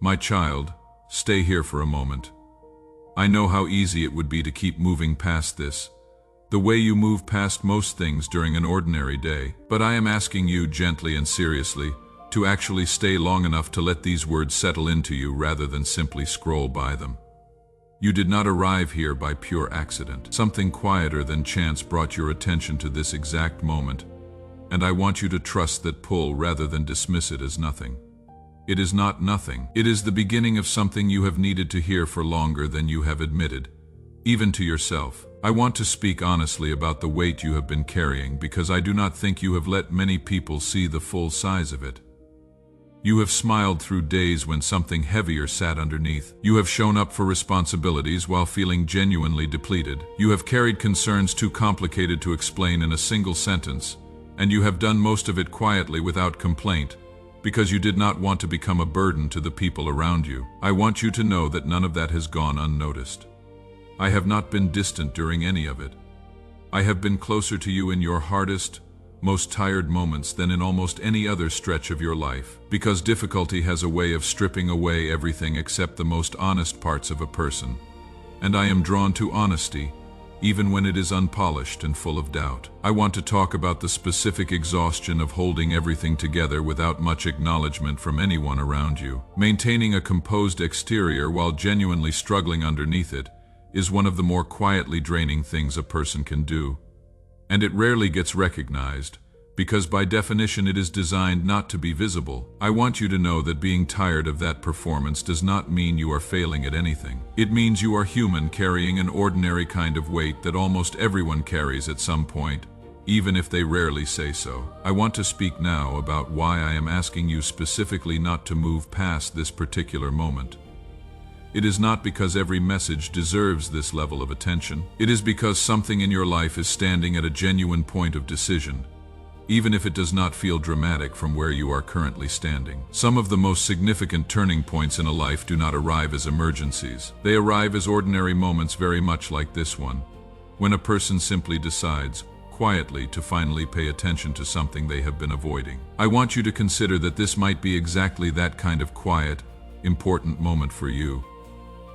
My child, stay here for a moment. I know how easy it would be to keep moving past this, the way you move past most things during an ordinary day, but I am asking you gently and seriously to actually stay long enough to let these words settle into you rather than simply scroll by them. You did not arrive here by pure accident. Something quieter than chance brought your attention to this exact moment, and I want you to trust that pull rather than dismiss it as nothing. It is not nothing. It is the beginning of something you have needed to hear for longer than you have admitted, even to yourself. I want to speak honestly about the weight you have been carrying because I do not think you have let many people see the full size of it. You have smiled through days when something heavier sat underneath. You have shown up for responsibilities while feeling genuinely depleted. You have carried concerns too complicated to explain in a single sentence, and you have done most of it quietly without complaint, because you did not want to become a burden to the people around you. I want you to know that none of that has gone unnoticed. I have not been distant during any of it. I have been closer to you in your hardest, most tired moments than in almost any other stretch of your life, because difficulty has a way of stripping away everything except the most honest parts of a person, and I am drawn to honesty, even when it is unpolished and full of doubt. I want to talk about the specific exhaustion of holding everything together without much acknowledgement from anyone around you. Maintaining a composed exterior while genuinely struggling underneath it is one of the more quietly draining things a person can do, and it rarely gets recognized, because by definition it is designed not to be visible. I want you to know that being tired of that performance does not mean you are failing at anything. It means you are human, carrying an ordinary kind of weight that almost everyone carries at some point, even if they rarely say so. I want to speak now about why I am asking you specifically not to move past this particular moment. It is not because every message deserves this level of attention. It is because something in your life is standing at a genuine point of decision, even if it does not feel dramatic from where you are currently standing. Some of the most significant turning points in a life do not arrive as emergencies. They arrive as ordinary moments, very much like this one, when a person simply decides, quietly, to finally pay attention to something they have been avoiding. I want you to consider that this might be exactly that kind of quiet, important moment for you.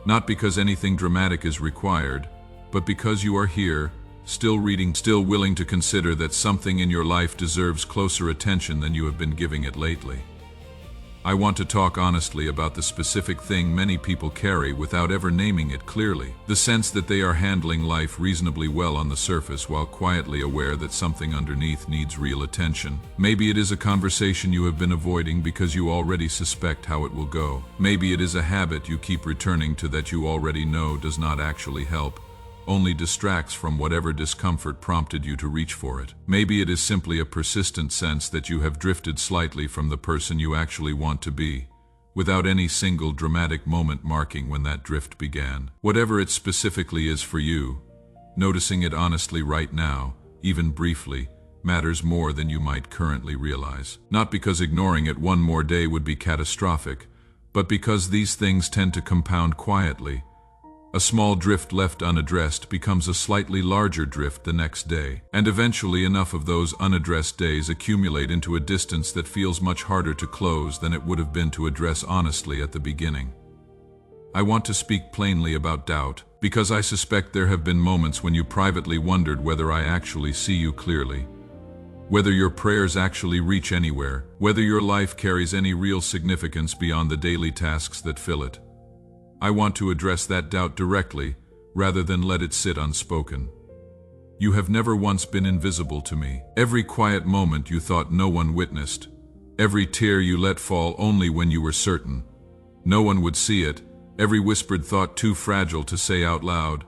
Not because anything dramatic is required, but because you are here, still reading, still willing to consider that something in your life deserves closer attention than you have been giving it lately. I want to talk honestly about the specific thing many people carry without ever naming it clearly. The sense that they are handling life reasonably well on the surface while quietly aware that something underneath needs real attention. Maybe it is a conversation you have been avoiding because you already suspect how it will go. Maybe it is a habit you keep returning to that you already know does not actually help, only distracts from whatever discomfort prompted you to reach for it. Maybe it is simply a persistent sense that you have drifted slightly from the person you actually want to be, without any single dramatic moment marking when that drift began. Whatever it specifically is for you, noticing it honestly right now, even briefly, matters more than you might currently realize. Not because ignoring it one more day would be catastrophic, but because these things tend to compound quietly. A small drift left unaddressed becomes a slightly larger drift the next day, and eventually enough of those unaddressed days accumulate into a distance that feels much harder to close than it would have been to address honestly at the beginning. I want to speak plainly about doubt, because I suspect there have been moments when you privately wondered whether I actually see you clearly, whether your prayers actually reach anywhere, whether your life carries any real significance beyond the daily tasks that fill it. I want to address that doubt directly, rather than let it sit unspoken. You have never once been invisible to me. Every quiet moment you thought no one witnessed, every tear you let fall only when you were certain no one would see it, every whispered thought too fragile to say out loud,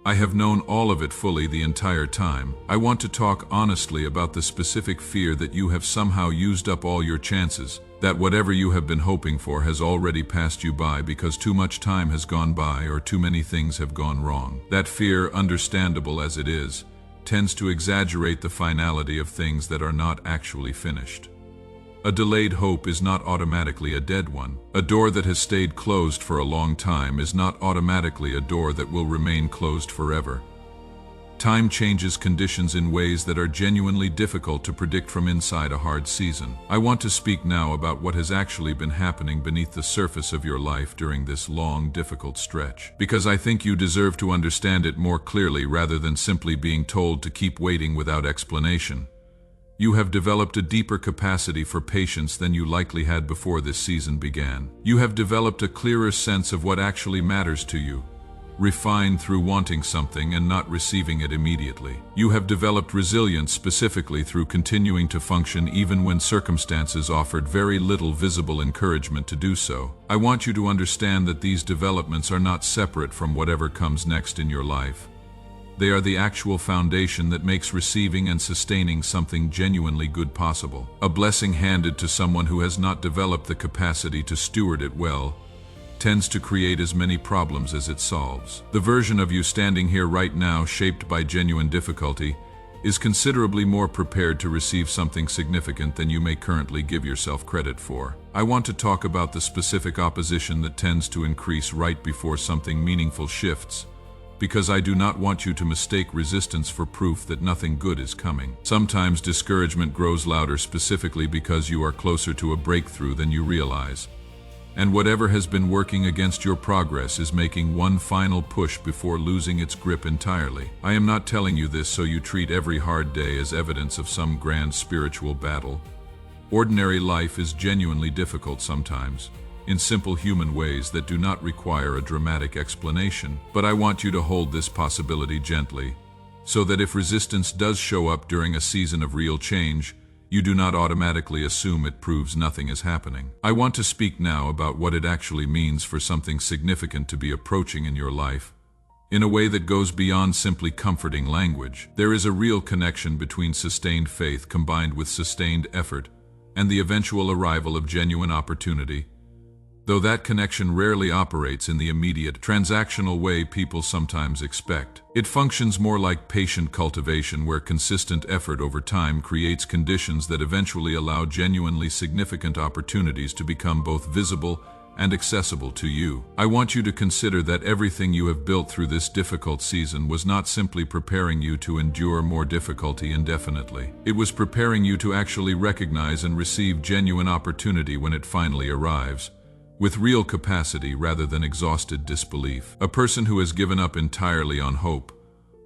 I have known all of it fully the entire time. I want to talk honestly about the specific fear that you have somehow used up all your chances, that whatever you have been hoping for has already passed you by because too much time has gone by or too many things have gone wrong. That fear, understandable as it is, tends to exaggerate the finality of things that are not actually finished. A delayed hope is not automatically a dead one. A door that has stayed closed for a long time is not automatically a door that will remain closed forever. Time changes conditions in ways that are genuinely difficult to predict from inside a hard season. I want to speak now about what has actually been happening beneath the surface of your life during this long, difficult stretch, because I think you deserve to understand it more clearly rather than simply being told to keep waiting without explanation. You have developed a deeper capacity for patience than you likely had before this season began. You have developed a clearer sense of what actually matters to you, refined through wanting something and not receiving it immediately. You have developed resilience specifically through continuing to function even when circumstances offered very little visible encouragement to do so. I want you to understand that these developments are not separate from whatever comes next in your life. They are the actual foundation that makes receiving and sustaining something genuinely good possible. A blessing handed to someone who has not developed the capacity to steward it well tends to create as many problems as it solves. The version of you standing here right now, shaped by genuine difficulty, is considerably more prepared to receive something significant than you may currently give yourself credit for. I want to talk about the specific opposition that tends to increase right before something meaningful shifts, because I do not want you to mistake resistance for proof that nothing good is coming. Sometimes discouragement grows louder specifically because you are closer to a breakthrough than you realize. And whatever has been working against your progress is making one final push before losing its grip entirely. I am not telling you this so you treat every hard day as evidence of some grand spiritual battle. Ordinary life is genuinely difficult sometimes, in simple human ways that do not require a dramatic explanation. But I want you to hold this possibility gently, so that if resistance does show up during a season of real change, you do not automatically assume it proves nothing is happening. I want to speak now about what it actually means for something significant to be approaching in your life, in a way that goes beyond simply comforting language. There is a real connection between sustained faith combined with sustained effort and the eventual arrival of genuine opportunity, though that connection rarely operates in the immediate, transactional way people sometimes expect. It functions more like patient cultivation, where consistent effort over time creates conditions that eventually allow genuinely significant opportunities to become both visible and accessible to you. I want you to consider that everything you have built through this difficult season was not simply preparing you to endure more difficulty indefinitely. It was preparing you to actually recognize and receive genuine opportunity when it finally arrives, with real capacity rather than exhausted disbelief. A person who has given up entirely on hope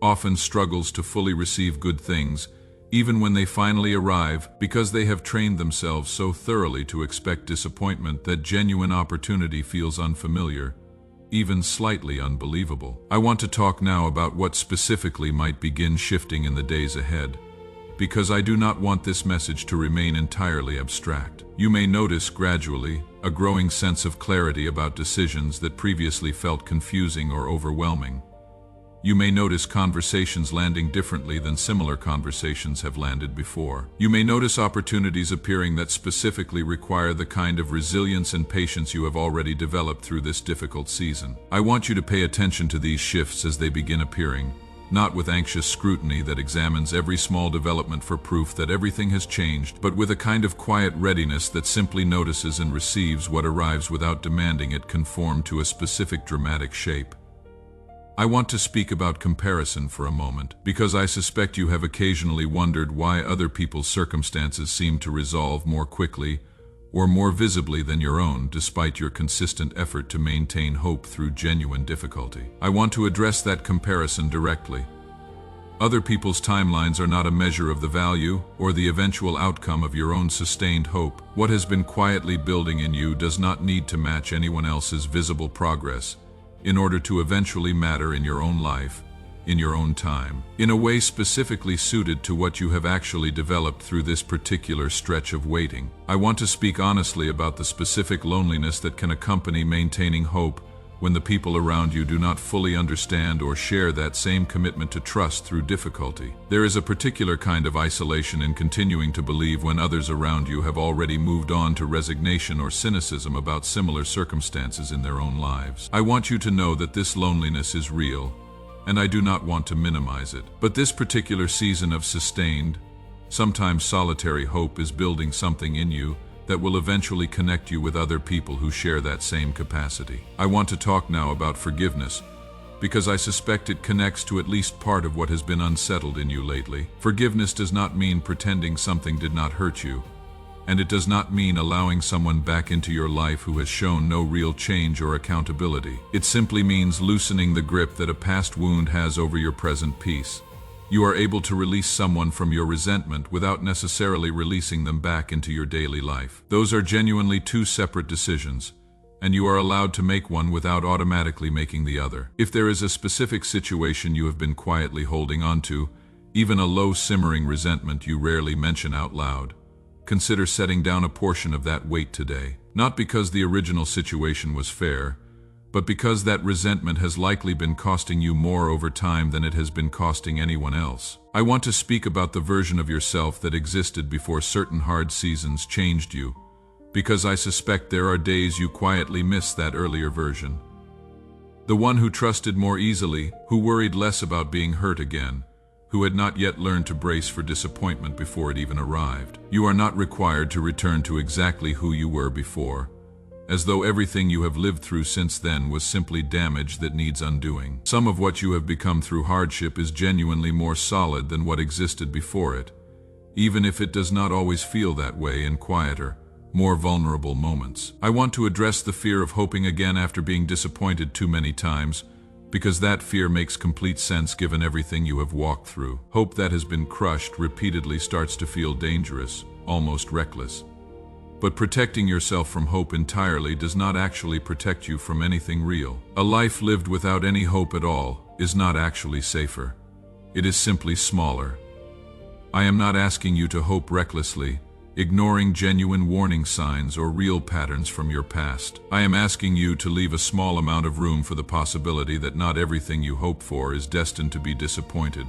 often struggles to fully receive good things, even when they finally arrive, because they have trained themselves so thoroughly to expect disappointment that genuine opportunity feels unfamiliar, even slightly unbelievable. I want to talk now about what specifically might begin shifting in the days ahead, because I do not want this message to remain entirely abstract. You may notice gradually a growing sense of clarity about decisions that previously felt confusing or overwhelming. You may notice conversations landing differently than similar conversations have landed before. You may notice opportunities appearing that specifically require the kind of resilience and patience you have already developed through this difficult season. I want you to pay attention to these shifts as they begin appearing, not with anxious scrutiny that examines every small development for proof that everything has changed, but with a kind of quiet readiness that simply notices and receives what arrives without demanding it conform to a specific dramatic shape. I want to speak about comparison for a moment, because I suspect you have occasionally wondered why other people's circumstances seem to resolve more quickly or more visibly than your own, despite your consistent effort to maintain hope through genuine difficulty. I want to address that comparison directly. Other people's timelines are not a measure of the value or the eventual outcome of your own sustained hope. What has been quietly building in you does not need to match anyone else's visible progress in order to eventually matter in your own life, in your own time, in a way specifically suited to what you have actually developed through this particular stretch of waiting. I want to speak honestly about the specific loneliness that can accompany maintaining hope when the people around you do not fully understand or share that same commitment to trust through difficulty. There is a particular kind of isolation in continuing to believe when others around you have already moved on to resignation or cynicism about similar circumstances in their own lives. I want you to know that this loneliness is real, and I do not want to minimize it. But this particular season of sustained, sometimes solitary hope is building something in you that will eventually connect you with other people who share that same capacity. I want to talk now about forgiveness, because I suspect it connects to at least part of what has been unsettled in you lately. Forgiveness does not mean pretending something did not hurt you, and it does not mean allowing someone back into your life who has shown no real change or accountability. It simply means loosening the grip that a past wound has over your present peace. You are able to release someone from your resentment without necessarily releasing them back into your daily life. Those are genuinely two separate decisions, and you are allowed to make one without automatically making the other. If there is a specific situation you have been quietly holding onto, even a low simmering resentment you rarely mention out loud, consider setting down a portion of that weight today. Not because the original situation was fair, but because that resentment has likely been costing you more over time than it has been costing anyone else. I want to speak about the version of yourself that existed before certain hard seasons changed you, because I suspect there are days you quietly miss that earlier version. The one who trusted more easily, who worried less about being hurt again, who had not yet learned to brace for disappointment before it even arrived. You are not required to return to exactly who you were before, as though everything you have lived through since then was simply damage that needs undoing. Some of what you have become through hardship is genuinely more solid than what existed before it, even if it does not always feel that way in quieter, more vulnerable moments. I want to address the fear of hoping again after being disappointed too many times, because that fear makes complete sense given everything you have walked through. Hope that has been crushed repeatedly starts to feel dangerous, almost reckless. But protecting yourself from hope entirely does not actually protect you from anything real. A life lived without any hope at all is not actually safer. It is simply smaller. I am not asking you to hope recklessly, ignoring genuine warning signs or real patterns from your past. I am asking you to leave a small amount of room for the possibility that not everything you hope for is destined to be disappointed,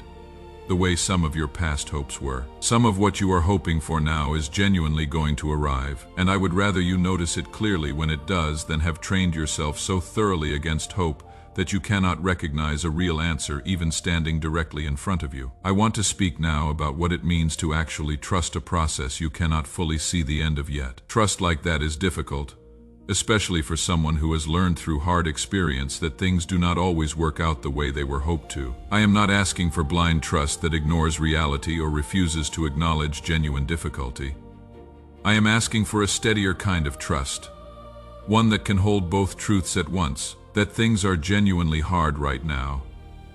the way some of your past hopes were. Some of what you are hoping for now is genuinely going to arrive, and I would rather you notice it clearly when it does than have trained yourself so thoroughly against hope that you cannot recognize a real answer even standing directly in front of you. I want to speak now about what it means to actually trust a process you cannot fully see the end of yet. Trust like that is difficult, especially for someone who has learned through hard experience that things do not always work out the way they were hoped to. I am not asking for blind trust that ignores reality or refuses to acknowledge genuine difficulty. I am asking for a steadier kind of trust, one that can hold both truths at once, that things are genuinely hard right now,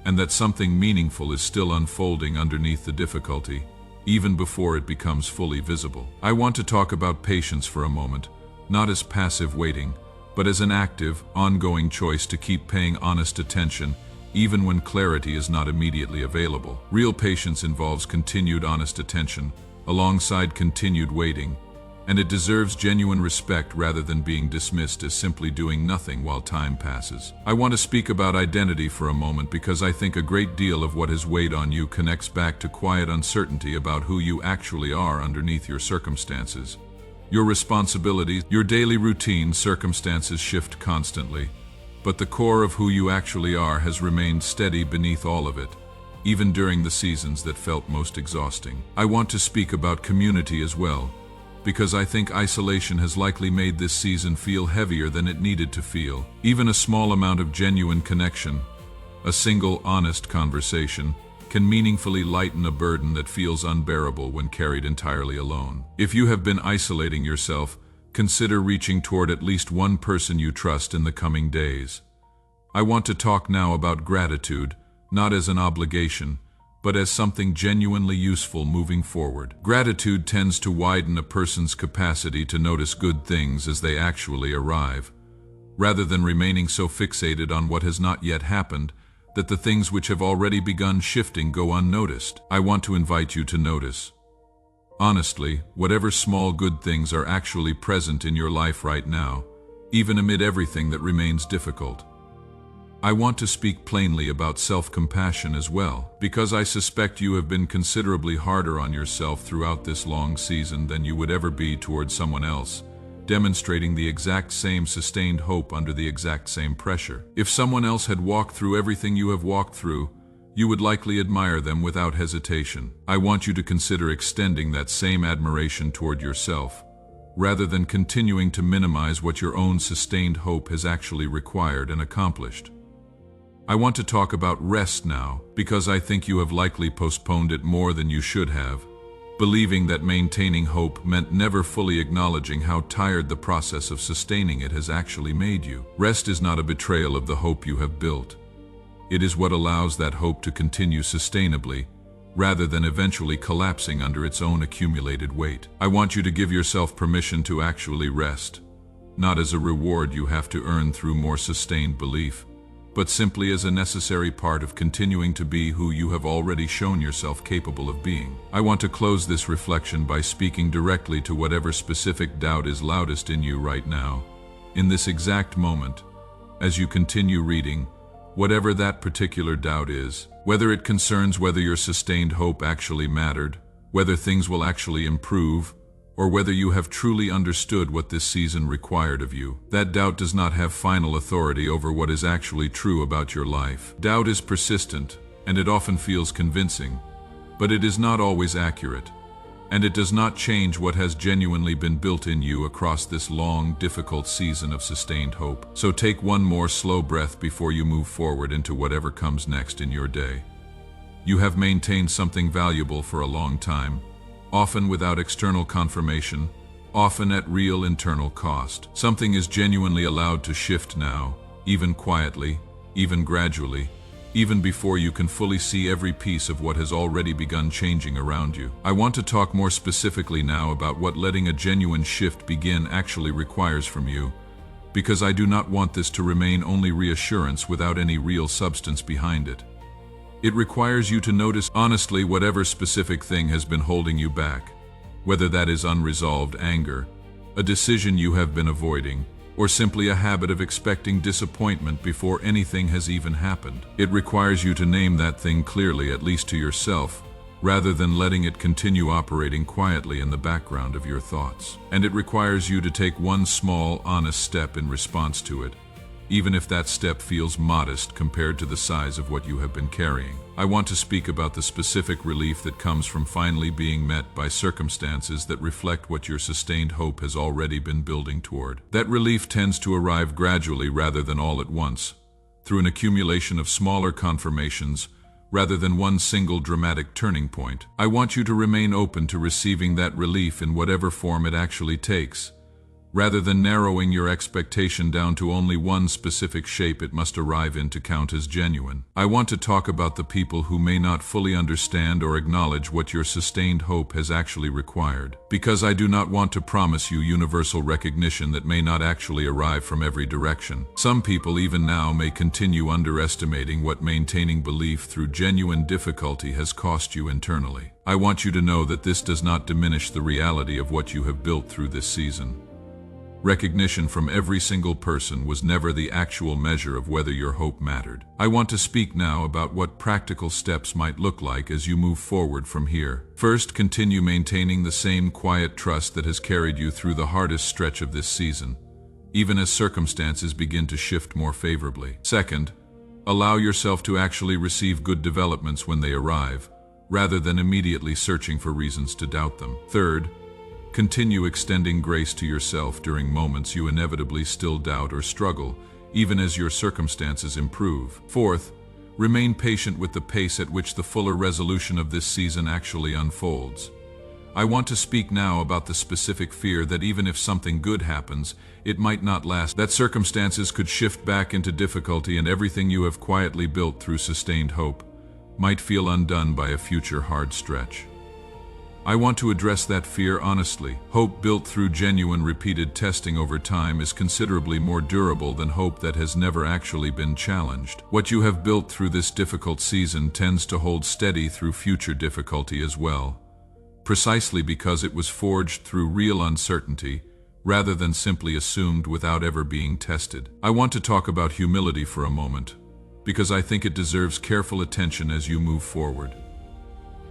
and that something meaningful is still unfolding underneath the difficulty, even before it becomes fully visible. I want to talk about patience for a moment, not as passive waiting, but as an active, ongoing choice to keep paying honest attention, even when clarity is not immediately available. Real patience involves continued honest attention, alongside continued waiting, and it deserves genuine respect rather than being dismissed as simply doing nothing while time passes. I want to speak about identity for a moment because I think a great deal of what has weighed on you connects back to quiet uncertainty about who you actually are underneath your circumstances. Your responsibilities, your daily routine, circumstances shift constantly, but the core of who you actually are has remained steady beneath all of it, even during the seasons that felt most exhausting. I want to speak about community as well, because I think isolation has likely made this season feel heavier than it needed to feel. Even a small amount of genuine connection, a single honest conversation, can meaningfully lighten a burden that feels unbearable when carried entirely alone. If you have been isolating yourself, consider reaching toward at least one person you trust in the coming days. I want to talk now about gratitude, not as an obligation, but as something genuinely useful moving forward. Gratitude tends to widen a person's capacity to notice good things as they actually arrive, rather than remaining so fixated on what has not yet happened that the things which have already begun shifting go unnoticed. I want to invite you to notice, honestly, whatever small good things are actually present in your life right now, even amid everything that remains difficult. I want to speak plainly about self-compassion as well, because I suspect you have been considerably harder on yourself throughout this long season than you would ever be towards someone else, demonstrating the exact same sustained hope under the exact same pressure. If someone else had walked through everything you have walked through, you would likely admire them without hesitation. I want you to consider extending that same admiration toward yourself, rather than continuing to minimize what your own sustained hope has actually required and accomplished. I want to talk about rest now, because I think you have likely postponed it more than you should have, believing that maintaining hope meant never fully acknowledging how tired the process of sustaining it has actually made you. Rest is not a betrayal of the hope you have built. It is what allows that hope to continue sustainably, rather than eventually collapsing under its own accumulated weight. I want you to give yourself permission to actually rest, not as a reward you have to earn through more sustained belief, but simply as a necessary part of continuing to be who you have already shown yourself capable of being. I want to close this reflection by speaking directly to whatever specific doubt is loudest in you right now, in this exact moment, as you continue reading, whatever that particular doubt is, whether it concerns whether your sustained hope actually mattered, whether things will actually improve, or whether you have truly understood what this season required of you. That doubt does not have final authority over what is actually true about your life. Doubt is persistent, and it often feels convincing, but it is not always accurate, and it does not change what has genuinely been built in you across this long, difficult season of sustained hope. So take one more slow breath before you move forward into whatever comes next in your day. You have maintained something valuable for a long time, often without external confirmation, often at real internal cost. Something is genuinely allowed to shift now, even quietly, even gradually, even before you can fully see every piece of what has already begun changing around you. I want to talk more specifically now about what letting a genuine shift begin actually requires from you, because I do not want this to remain only reassurance without any real substance behind it. It requires you to notice honestly whatever specific thing has been holding you back, whether that is unresolved anger, a decision you have been avoiding, or simply a habit of expecting disappointment before anything has even happened. It requires you to name that thing clearly, at least to yourself, rather than letting it continue operating quietly in the background of your thoughts. And it requires you to take one small, honest step in response to it, even if that step feels modest compared to the size of what you have been carrying. I want to speak about the specific relief that comes from finally being met by circumstances that reflect what your sustained hope has already been building toward. That relief tends to arrive gradually rather than all at once, through an accumulation of smaller confirmations rather than one single dramatic turning point. I want you to remain open to receiving that relief in whatever form it actually takes, rather than narrowing your expectation down to only one specific shape it must arrive in to count as genuine. I want to talk about the people who may not fully understand or acknowledge what your sustained hope has actually required, because I do not want to promise you universal recognition that may not actually arrive from every direction. Some people even now may continue underestimating what maintaining belief through genuine difficulty has cost you internally. I want you to know that this does not diminish the reality of what you have built through this season. Recognition from every single person was never the actual measure of whether your hope mattered. I want to speak now about what practical steps might look like as you move forward from here. First, continue maintaining the same quiet trust that has carried you through the hardest stretch of this season, even as circumstances begin to shift more favorably. Second, allow yourself to actually receive good developments when they arrive, rather than immediately searching for reasons to doubt them. Third, continue extending grace to yourself during moments you inevitably still doubt or struggle, even as your circumstances improve. Fourth, remain patient with the pace at which the fuller resolution of this season actually unfolds. I want to speak now about the specific fear that even if something good happens, it might not last, that circumstances could shift back into difficulty and everything you have quietly built through sustained hope might feel undone by a future hard stretch. I want to address that fear honestly. Hope built through genuine repeated testing over time is considerably more durable than hope that has never actually been challenged. What you have built through this difficult season tends to hold steady through future difficulty as well, precisely because it was forged through real uncertainty rather than simply assumed without ever being tested. I want to talk about humility for a moment, because I think it deserves careful attention as you move forward.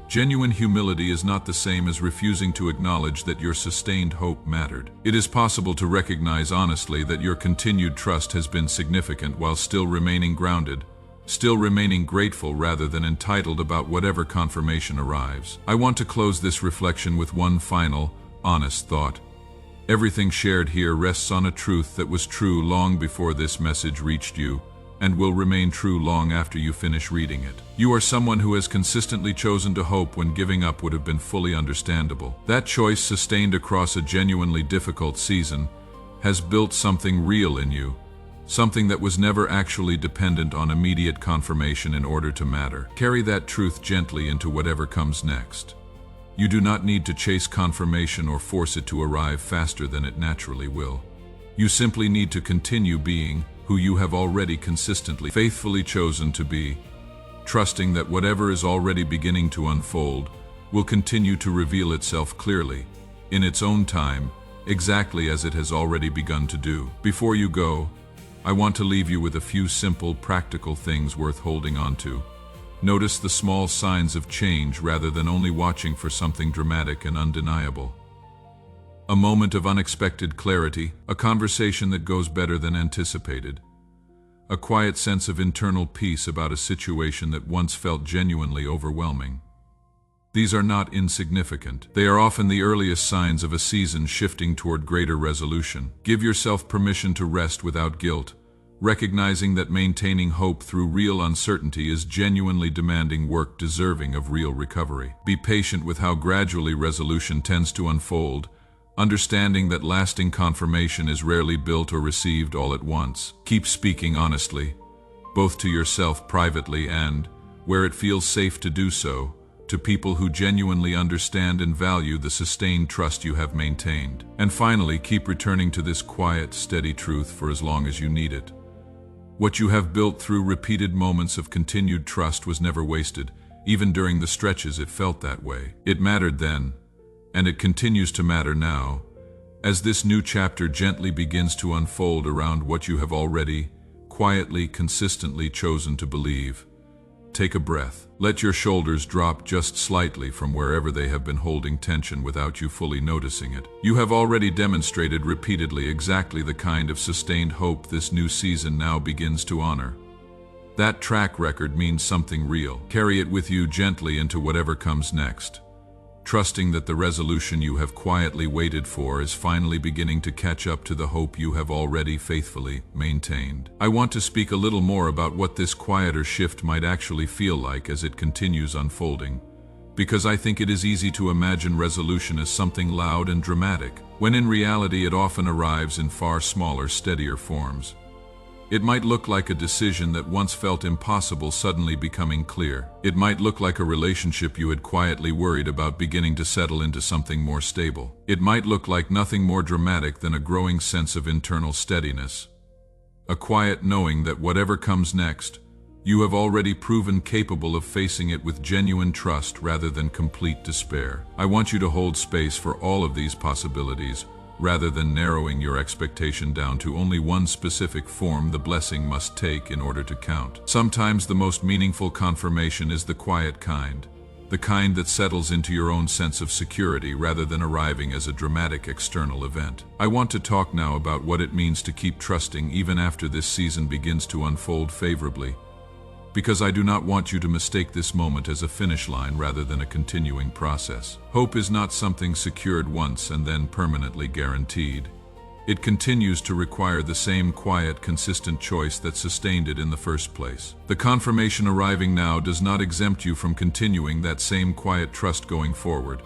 Genuine humility is not the same as refusing to acknowledge that your sustained hope mattered. It is possible to recognize honestly that your continued trust has been significant while still remaining grounded, still remaining grateful rather than entitled about whatever confirmation arrives. I want to close this reflection with one final, honest thought. Everything shared here rests on a truth that was true long before this message reached you, and will remain true long after you finish reading it. You are someone who has consistently chosen to hope when giving up would have been fully understandable. That choice, sustained across a genuinely difficult season, has built something real in you, something that was never actually dependent on immediate confirmation in order to matter. Carry that truth gently into whatever comes next. You do not need to chase confirmation or force it to arrive faster than it naturally will. You simply need to continue being who you have already consistently, faithfully chosen to be, trusting that whatever is already beginning to unfold will continue to reveal itself clearly, in its own time, exactly as it has already begun to do. Before you go, I want to leave you with a few simple, practical things worth holding on to. Notice the small signs of change rather than only watching for something dramatic and undeniable. A moment of unexpected clarity, a conversation that goes better than anticipated, a quiet sense of internal peace about a situation that once felt genuinely overwhelming. These are not insignificant. They are often the earliest signs of a season shifting toward greater resolution. Give yourself permission to rest without guilt, recognizing that maintaining hope through real uncertainty is genuinely demanding work deserving of real recovery. Be patient with how gradually resolution tends to unfold, understanding that lasting confirmation is rarely built or received all at once. Keep speaking honestly, both to yourself privately and, where it feels safe to do so, to people who genuinely understand and value the sustained trust you have maintained. And finally, keep returning to this quiet, steady truth for as long as you need it. What you have built through repeated moments of continued trust was never wasted, even during the stretches it felt that way. It mattered then, and it continues to matter now, as this new chapter gently begins to unfold around what you have already, quietly, consistently chosen to believe. Take a breath. Let your shoulders drop just slightly from wherever they have been holding tension without you fully noticing it. You have already demonstrated repeatedly exactly the kind of sustained hope this new season now begins to honor. That track record means something real. Carry it with you gently into whatever comes next, trusting that the resolution you have quietly waited for is finally beginning to catch up to the hope you have already faithfully maintained. I want to speak a little more about what this quieter shift might actually feel like as it continues unfolding, because I think it is easy to imagine resolution as something loud and dramatic, when in reality it often arrives in far smaller, steadier forms. It might look like a decision that once felt impossible suddenly becoming clear. It might look like a relationship you had quietly worried about beginning to settle into something more stable. It might look like nothing more dramatic than a growing sense of internal steadiness. A quiet knowing that whatever comes next, you have already proven capable of facing it with genuine trust rather than complete despair. I want you to hold space for all of these possibilities, rather than narrowing your expectation down to only one specific form the blessing must take in order to count. Sometimes the most meaningful confirmation is the quiet kind, the kind that settles into your own sense of security rather than arriving as a dramatic external event. I want to talk now about what it means to keep trusting even after this season begins to unfold favorably, because I do not want you to mistake this moment as a finish line rather than a continuing process. Hope is not something secured once and then permanently guaranteed. It continues to require the same quiet, consistent choice that sustained it in the first place. The confirmation arriving now does not exempt you from continuing that same quiet trust going forward.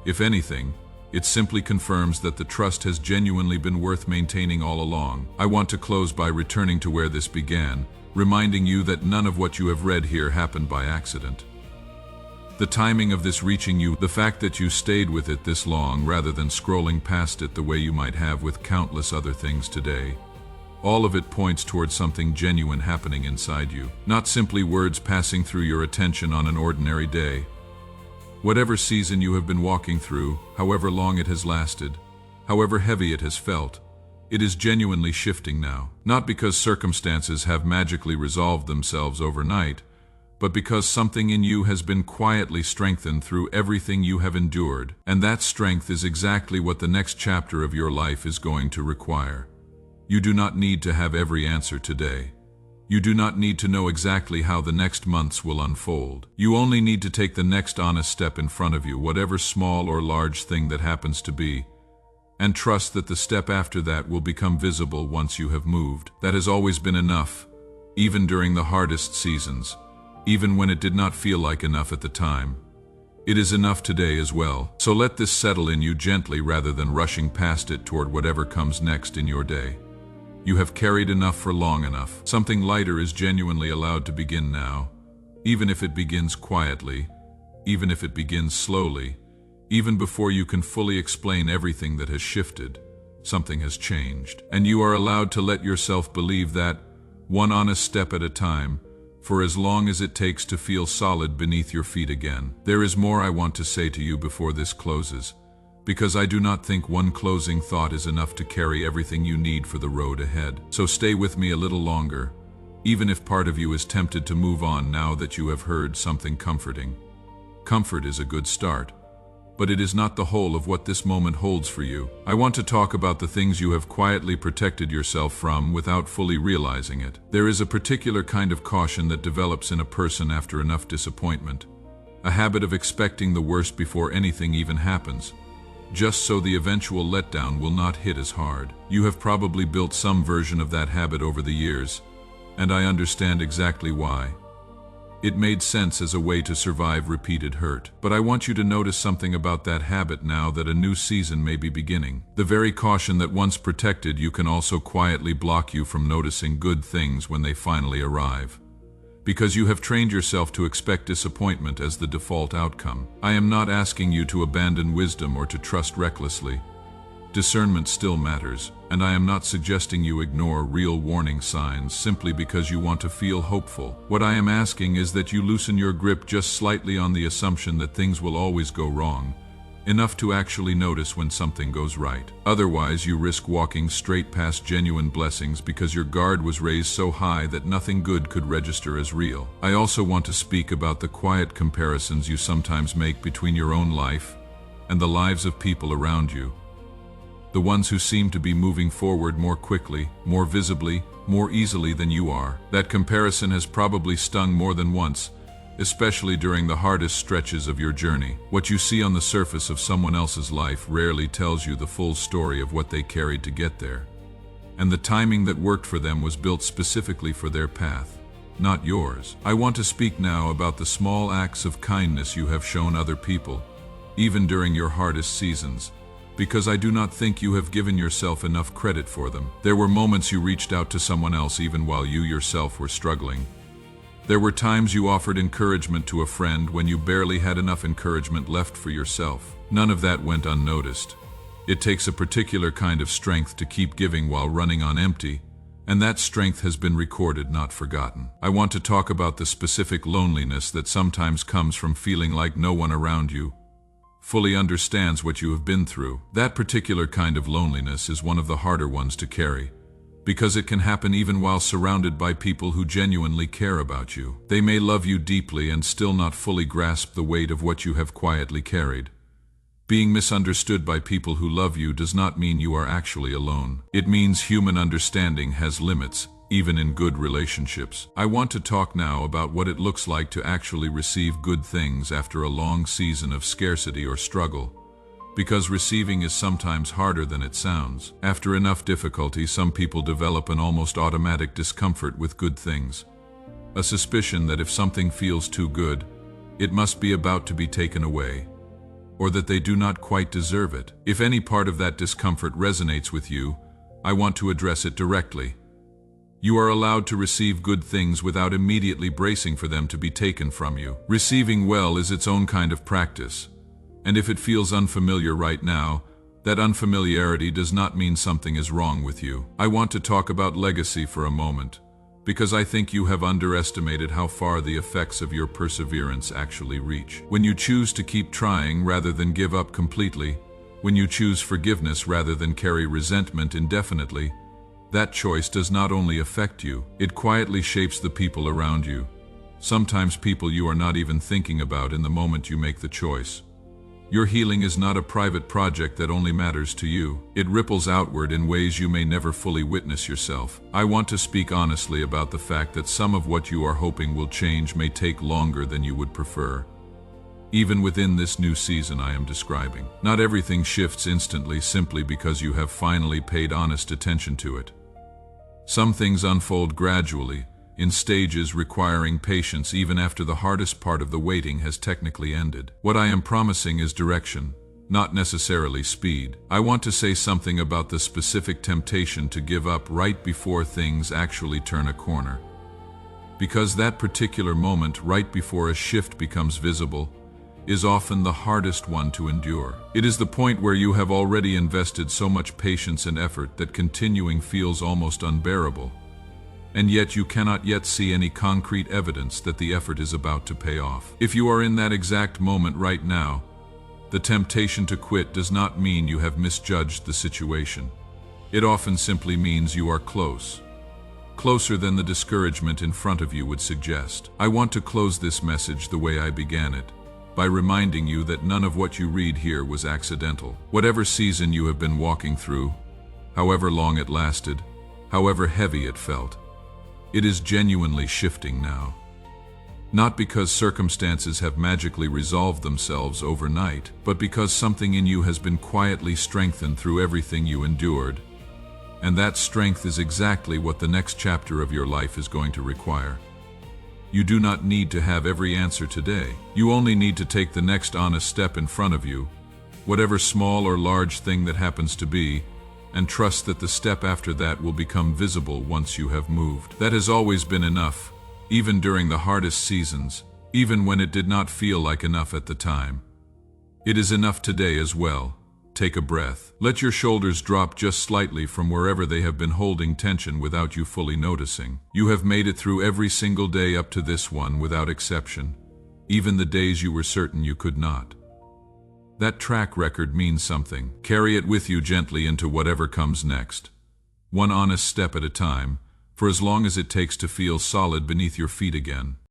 If anything, it simply confirms that the trust has genuinely been worth maintaining all along. I want to close by returning to where this began, reminding you that none of what you have read here happened by accident. The timing of this reaching you, the fact that you stayed with it this long rather than scrolling past it the way you might have with countless other things today, all of it points towards something genuine happening inside you, not simply words passing through your attention on an ordinary day. Whatever season you have been walking through, however long it has lasted, however heavy it has felt, it is genuinely shifting now, not because circumstances have magically resolved themselves overnight, but because something in you has been quietly strengthened through everything you have endured, and that strength is exactly what the next chapter of your life is going to require. You do not need to have every answer today. You do not need to know exactly how the next months will unfold. You only need to take the next honest step in front of you, whatever small or large thing that happens to be, and trust that the step after that will become visible once you have moved. That has always been enough, even during the hardest seasons, even when it did not feel like enough at the time. It is enough today as well, so let this settle in you gently rather than rushing past it toward whatever comes next in your day. You have carried enough for long enough. Something lighter is genuinely allowed to begin now, even if it begins quietly, even if it begins slowly, even before you can fully explain everything that has shifted. Something has changed, and you are allowed to let yourself believe that, one honest step at a time, for as long as it takes to feel solid beneath your feet again. There is more I want to say to you before this closes, because I do not think one closing thought is enough to carry everything you need for the road ahead. So stay with me a little longer, even if part of you is tempted to move on now that you have heard something comforting. Comfort is a good start, but it is not the whole of what this moment holds for you. I want to talk about the things you have quietly protected yourself from without fully realizing it. There is a particular kind of caution that develops in a person after enough disappointment, a habit of expecting the worst before anything even happens, just so the eventual letdown will not hit as hard. You have probably built some version of that habit over the years, and I understand exactly why. It made sense as a way to survive repeated hurt. But I want you to notice something about that habit now that a new season may be beginning. The very caution that once protected you can also quietly block you from noticing good things when they finally arrive, because you have trained yourself to expect disappointment as the default outcome. I am not asking you to abandon wisdom or to trust recklessly. Discernment still matters, and I am not suggesting you ignore real warning signs simply because you want to feel hopeful. What I am asking is that you loosen your grip just slightly on the assumption that things will always go wrong, enough to actually notice when something goes right. Otherwise, you risk walking straight past genuine blessings because your guard was raised so high that nothing good could register as real. I also want to speak about the quiet comparisons you sometimes make between your own life and the lives of people around you. The ones who seem to be moving forward more quickly, more visibly, more easily than you are. That comparison has probably stung more than once, especially during the hardest stretches of your journey. What you see on the surface of someone else's life rarely tells you the full story of what they carried to get there. And the timing that worked for them was built specifically for their path, not yours. I want to speak now about the small acts of kindness you have shown other people, even during your hardest seasons, because I do not think you have given yourself enough credit for them. There were moments you reached out to someone else even while you yourself were struggling. There were times you offered encouragement to a friend when you barely had enough encouragement left for yourself. None of that went unnoticed. It takes a particular kind of strength to keep giving while running on empty, and that strength has been recorded, not forgotten. I want to talk about the specific loneliness that sometimes comes from feeling like no one around you fully understands what you have been through. That particular kind of loneliness is one of the harder ones to carry, because it can happen even while surrounded by people who genuinely care about you. They may love you deeply and still not fully grasp the weight of what you have quietly carried. Being misunderstood by people who love you does not mean you are actually alone. It means human understanding has limits, even in good relationships. I want to talk now about what it looks like to actually receive good things after a long season of scarcity or struggle, because receiving is sometimes harder than it sounds. After enough difficulty, some people develop an almost automatic discomfort with good things, a suspicion that if something feels too good, it must be about to be taken away, or that they do not quite deserve it. If any part of that discomfort resonates with you, I want to address it directly. You are allowed to receive good things without immediately bracing for them to be taken from you. Receiving well is its own kind of practice, and if it feels unfamiliar right now, that unfamiliarity does not mean something is wrong with you. I want to talk about legacy for a moment, because I think you have underestimated how far the effects of your perseverance actually reach. When you choose to keep trying rather than give up completely, when you choose forgiveness rather than carry resentment indefinitely, that choice does not only affect you, it quietly shapes the people around you. Sometimes people you are not even thinking about in the moment you make the choice. Your healing is not a private project that only matters to you. It ripples outward in ways you may never fully witness yourself. I want to speak honestly about the fact that some of what you are hoping will change may take longer than you would prefer. Even within this new season I am describing, not everything shifts instantly simply because you have finally paid honest attention to it. Some things unfold gradually, in stages requiring patience even after the hardest part of the waiting has technically ended. What I am promising is direction, not necessarily speed. I want to say something about the specific temptation to give up right before things actually turn a corner. Because that particular moment right before a shift becomes visible is often the hardest one to endure. It is the point where you have already invested so much patience and effort that continuing feels almost unbearable, and yet you cannot yet see any concrete evidence that the effort is about to pay off. If you are in that exact moment right now, the temptation to quit does not mean you have misjudged the situation. It often simply means you are close. Closer than the discouragement in front of you would suggest. I want to close this message the way I began it, by reminding you that none of what you read here was accidental. Whatever season you have been walking through, however long it lasted, however heavy it felt, it is genuinely shifting now. Not because circumstances have magically resolved themselves overnight, but because something in you has been quietly strengthened through everything you endured. And that strength is exactly what the next chapter of your life is going to require. You do not need to have every answer today. You only need to take the next honest step in front of you, whatever small or large thing that happens to be, and trust that the step after that will become visible once you have moved. That has always been enough, even during the hardest seasons, even when it did not feel like enough at the time. It is enough today as well. Take a breath. Let your shoulders drop just slightly from wherever they have been holding tension without you fully noticing. You have made it through every single day up to this one without exception, even the days you were certain you could not. That track record means something. Carry it with you gently into whatever comes next. One honest step at a time, for as long as it takes to feel solid beneath your feet again.